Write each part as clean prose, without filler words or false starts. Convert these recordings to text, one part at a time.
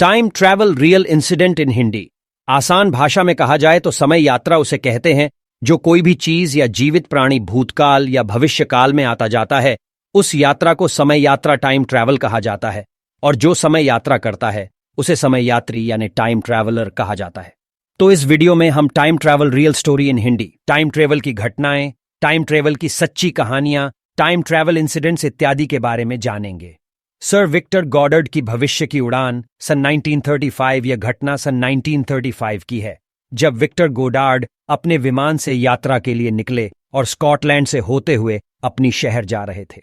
Time travel real incident in Hindi. आसान भाषा में कहा जाए तो समय यात्रा उसे कहते हैं जो कोई भी चीज या जीवित प्राणी भूतकाल या भविष्य काल में आता जाता है, उस यात्रा को समय यात्रा टाइम ट्रैवल कहा जाता है। और जो समय यात्रा करता है उसे समय यात्री यानी टाइम ट्रैवलर कहा जाता है। तो इस वीडियो में हम time travel real story in Hindi, time travel की घटनाएं, टाइम ट्रैवल की सच्ची कहानियां, टाइम ट्रैवल इंसिडेंट्स इत्यादि के बारे में जानेंगे। सर विक्टर गॉडर्ड की भविष्य की उड़ान सन 1935। यह घटना सन 1935 की है, जब विक्टर गोडार्ड अपने विमान से यात्रा के लिए निकले और स्कॉटलैंड से होते हुए अपनी शहर जा रहे थे।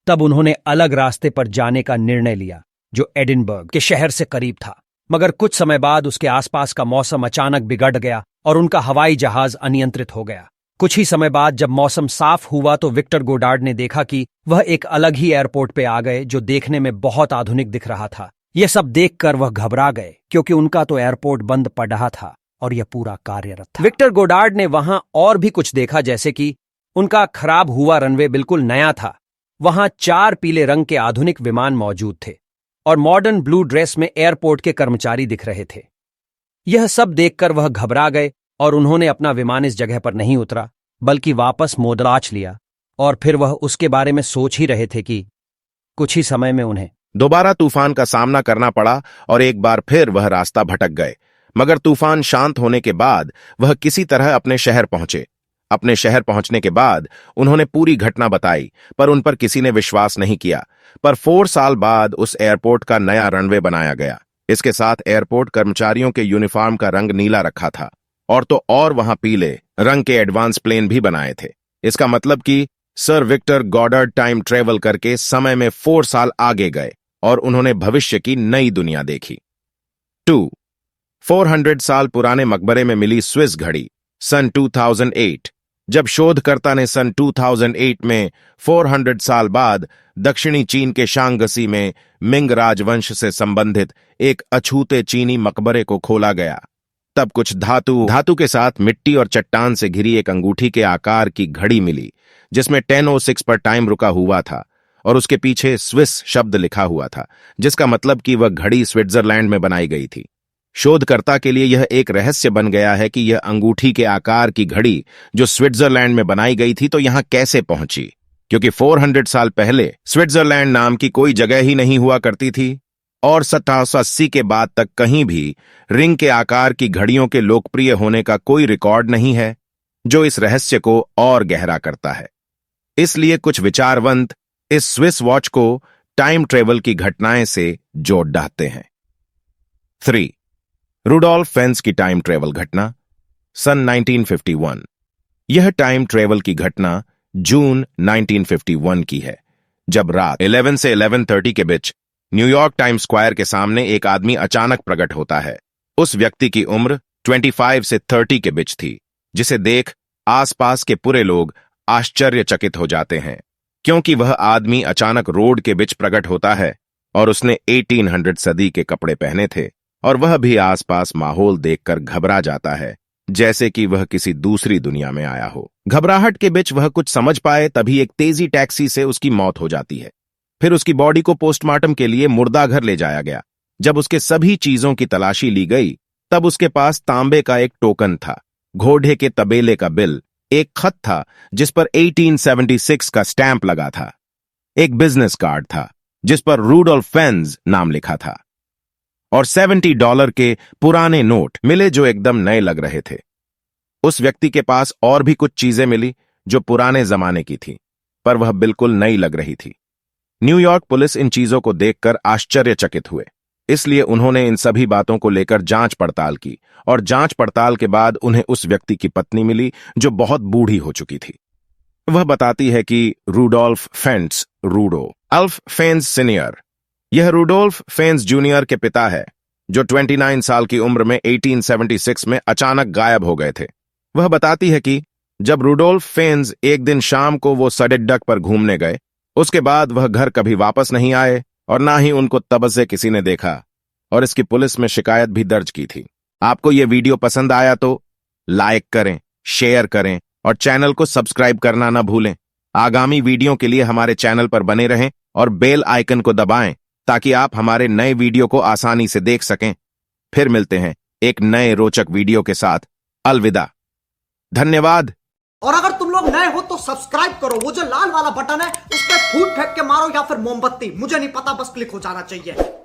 तब उन्होंने अलग रास्ते पर जाने का निर्णय लिया जो एडिनबर्ग के शहर से करीब था। मगर कुछ समय बाद उसके आसपास का मौसम अचानक बिगड़ गया और उनका हवाई जहाज अनियंत्रित हो गया। कुछ ही समय बाद जब मौसम साफ हुआ तो विक्टर गोडार्ड ने देखा कि वह एक अलग ही एयरपोर्ट पे आ गए जो देखने में बहुत आधुनिक दिख रहा था। यह सब देखकर वह घबरा गए क्योंकि उनका तो एयरपोर्ट बंद पड़ रहा था और यह पूरा कार्यरत था। विक्टर गोडार्ड ने वहां और भी कुछ देखा, जैसे कि उनका खराब हुआ रनवे बिल्कुल नया था। वहां 4 पीले रंग के आधुनिक विमान मौजूद थे और मॉडर्न ब्लू ड्रेस में एयरपोर्ट के कर्मचारी दिख रहे थे। यह सब देखकर वह घबरा गए और उन्होंने अपना विमान इस जगह पर नहीं उतरा बल्कि वापस मोदराच लिया। और फिर वह उसके बारे में सोच ही रहे थे कि कुछ ही समय में उन्हें दोबारा तूफान का सामना करना पड़ा और एक बार फिर वह रास्ता भटक गए। मगर तूफान शांत होने के बाद वह किसी तरह अपने शहर पहुंचे। अपने शहर पहुंचने के बाद उन्होंने पूरी घटना बताई, पर उन पर किसी ने विश्वास नहीं किया। पर 4 साल बाद उस एयरपोर्ट का नया रनवे बनाया गया। इसके साथ एयरपोर्ट कर्मचारियों के यूनिफॉर्म का रंग नीला रखा था और वहां पीले रंग के एडवांस प्लेन भी बनाए थे। इसका मतलब कि सर विक्टर गॉडर्ड टाइम ट्रेवल करके समय में 4 साल आगे गए और उन्होंने भविष्य की नई दुनिया देखी। 2. 400 साल पुराने मकबरे में मिली स्विस घड़ी सन 2008। जब शोधकर्ता ने सन 2008 में 400 साल बाद दक्षिणी चीन के शांगसी में मिंग राजवंश से संबंधित एक अछूते चीनी मकबरे को खोला गया, तब कुछ धातु के साथ मिट्टी और चट्टान से घिरी एक अंगूठी के आकार की घड़ी मिली जिसमें 10:06 पर टाइम रुका हुआ था और उसके पीछे स्विस शब्द लिखा हुआ था, जिसका मतलब कि वह घड़ी स्विट्जरलैंड में बनाई गई थी। शोधकर्ता के लिए यह एक रहस्य बन गया है कि यह अंगूठी के आकार की घड़ी जो स्विट्जरलैंड में बनाई गई थी तो यहां कैसे पहुंची, क्योंकि 400 साल पहले स्विट्जरलैंड नाम की कोई जगह ही नहीं हुआ करती थी और 1780 के बाद तक कहीं भी रिंग के आकार की घड़ियों के लोकप्रिय होने का कोई रिकॉर्ड नहीं है, जो इस रहस्य को और गहरा करता है। इसलिए कुछ विचारवंत इस स्विस वॉच को टाइम ट्रेवल की घटनाएं से जोड़ डालते हैं। 3. रुडोल्फ फेंस की टाइम ट्रेवल घटना सन 1951। यह टाइम ट्रेवल की घटना जून 1951 की है, जब रात 11 से 11:30 के बीच न्यूयॉर्क टाइम स्क्वायर के सामने एक आदमी अचानक प्रकट होता है। उस व्यक्ति की उम्र 25 से 30 के बीच थी, जिसे देख आसपास के पूरे लोग आश्चर्यचकित हो जाते हैं, क्योंकि वह आदमी अचानक रोड के बीच प्रकट होता है और उसने 1800 सदी के कपड़े पहने थे और वह भी आसपास माहौल देखकर घबरा जाता है, जैसे कि वह किसी दूसरी दुनिया में आया हो। घबराहट के बीच वह कुछ समझ पाए तभी एक तेजी टैक्सी से उसकी मौत हो जाती है। फिर उसकी बॉडी को पोस्टमार्टम के लिए मुर्दाघर ले जाया गया। जब उसके सभी चीजों की तलाशी ली गई तब उसके पास तांबे का एक टोकन था, घोड़े के तबेले का बिल, एक खत था जिस पर 1876 का स्टैंप लगा था, एक बिजनेस कार्ड था जिस पर रुडोल्फ फेंस नाम लिखा था और $70 के पुराने नोट मिले जो एकदम नए लग रहे थे। उस व्यक्ति के पास और भी कुछ चीजें मिली जो पुराने जमाने की थी, पर वह बिल्कुल नई लग रही थी। न्यूयॉर्क पुलिस इन चीजों को देखकर आश्चर्यचकित हुए, इसलिए उन्होंने इन सभी बातों को लेकर जांच पड़ताल की और जांच पड़ताल के बाद उन्हें उस व्यक्ति की पत्नी मिली जो बहुत बूढ़ी हो चुकी थी। वह बताती है कि Rudolph Fentz Rudolph Fentz senior, यह रुडोल्फ फेंस जूनियर के पिता है, जो 29 साल की उम्र में 1876 में अचानक गायब हो गए थे। वह बताती है कि जब रुडोल्फ फेंस एक दिन शाम को वो सडेड डक पर घूमने गए, उसके बाद वह घर कभी वापस नहीं आए और ना ही उनको तब से किसी ने देखा और इसकी पुलिस में शिकायत भी दर्ज की थी। आपको यह वीडियो पसंद आया तो लाइक करें, शेयर करें और चैनल को सब्सक्राइब करना ना भूलें। आगामी वीडियो के लिए हमारे चैनल पर बने रहें और बेल आइकन को दबाएं ताकि आप हमारे नए वीडियो को आसानी से देख सकें। फिर मिलते हैं एक नए रोचक वीडियो के साथ। अलविदा। धन्यवाद। और अगर तुम लोग नए हो तो सब्सक्राइब करो, वो जो लाल वाला बटन है उस पर फूट फेंक के मारो या फिर मोमबत्ती, मुझे नहीं पता, बस क्लिक हो जाना चाहिए।